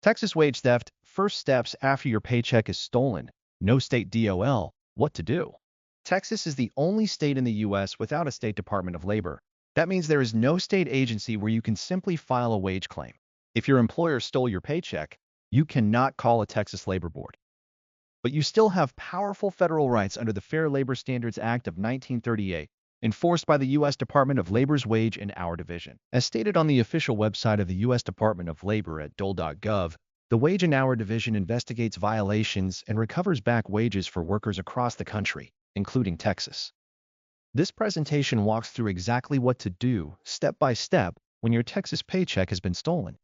Texas wage theft, first steps after your paycheck is stolen. No state DOL. What to do? Texas is the only state in the U.S. without a state Department of Labor. That means there is no state agency where you can simply file a wage claim. If your employer stole your paycheck, you cannot call a Texas labor board. But you still have powerful federal rights under the Fair Labor Standards Act of 1938, enforced by the U.S. Department of Labor's Wage and Hour Division. As stated on the official website of the U.S. Department of Labor at dole.gov, the Wage and Hour Division investigates violations and recovers back wages for workers across the country, including Texas. This presentation walks through exactly what to do, step by step, when your Texas paycheck has been stolen.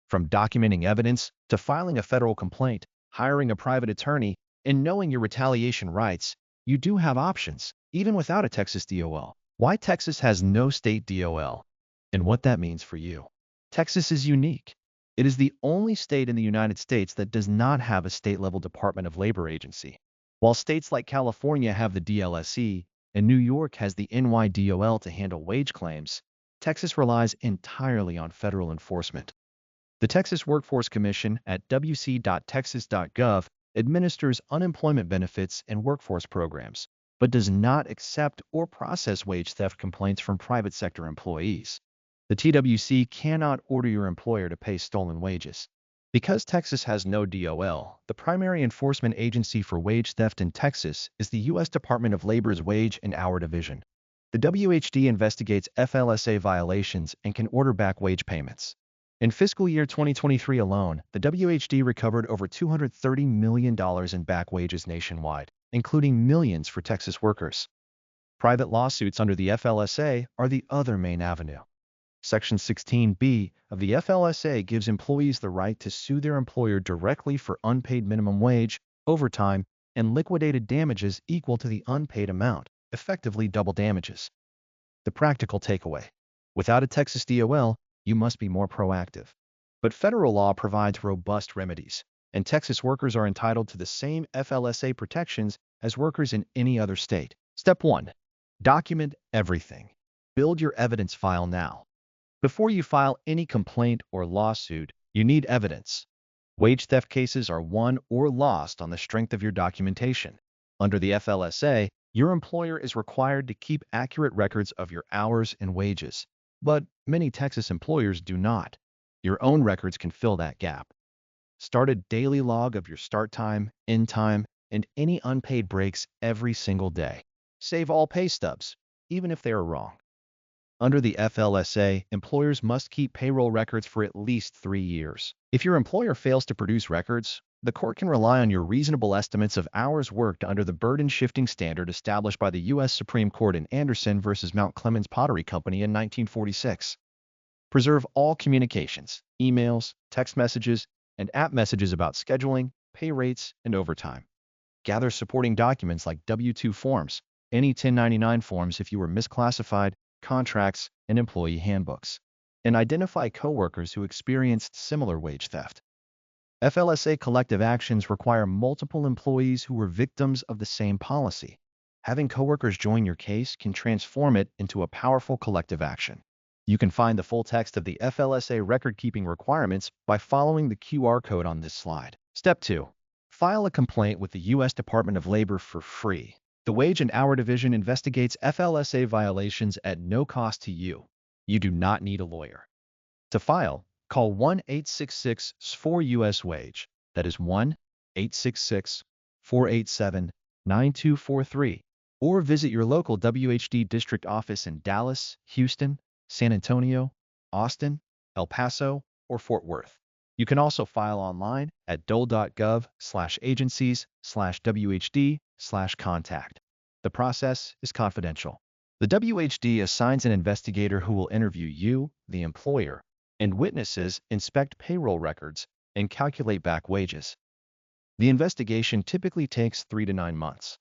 From documenting evidence to filing a federal complaint, hiring a private attorney, and knowing your retaliation rights, you do have options, even without a Texas DOL. Why Texas has no state DOL, and what that means for you. Texas is unique. It is the only state in the United States that does not have a state-level Department of Labor agency. While states like California have the DLSE and New York has the NYDOL to handle wage claims, Texas relies entirely on federal enforcement. The Texas Workforce Commission at wc.texas.gov administers unemployment benefits and workforce programs, but does not accept or process wage theft complaints from private sector employees. The TWC cannot order your employer to pay stolen wages. Because Texas has no DOL, the primary enforcement agency for wage theft in Texas is the U.S. Department of Labor's Wage and Hour Division. The WHD investigates FLSA violations and can order back wage payments. In fiscal year 2023 alone, the WHD recovered over $230 million in back wages nationwide, including millions for Texas workers. Private lawsuits under the FLSA are the other main avenue. Section 16B of the FLSA gives employees the right to sue their employer directly for unpaid minimum wage, overtime, and liquidated damages equal to the unpaid amount, effectively double damages. The practical takeaway: without a Texas DOL, you must be more proactive. But federal law provides robust remedies, and Texas workers are entitled to the same FLSA protections as workers in any other state. Step 1. Document everything. Build your evidence file now. Before you file any complaint or lawsuit, you need evidence. Wage theft cases are won or lost on the strength of your documentation. Under the FLSA, your employer is required to keep accurate records of your hours and wages, but many Texas employers do not. Your own records can fill that gap. Start a daily log of your start time, end time, and any unpaid breaks every single day. Save all pay stubs, even if they are wrong. Under the FLSA, employers must keep payroll records for at least 3 years. If your employer fails to produce records, the court can rely on your reasonable estimates of hours worked under the burden-shifting standard established by the U.S. Supreme Court in Anderson v. Mount Clemens Pottery Company in 1946. Preserve all communications, emails, text messages, and app messages about scheduling, pay rates, and overtime. Gather supporting documents like W-2 forms, any 1099 forms if you were misclassified, contracts, and employee handbooks, and identify coworkers who experienced similar wage theft. FLSA collective actions require multiple employees who were victims of the same policy. Having coworkers join your case can transform it into a powerful collective action. You can find the full text of the FLSA record-keeping requirements by following the QR code on this slide. Step 2. File a complaint with the U.S. Department of Labor for free. The Wage and Hour Division investigates FLSA violations at no cost to you. You do not need a lawyer. To file, call 1-866-4-US-WAGE. That is 1-866-487-9243. Or visit your local WHD district office in Dallas, Houston, San Antonio, Austin, El Paso, or Fort Worth. You can also file online at dole.gov/agencies/WHD/contact. The process is confidential. The WHD assigns an investigator who will interview you, the employer, and witnesses inspect payroll records and calculate back wages. The investigation typically takes 3 to 9 months.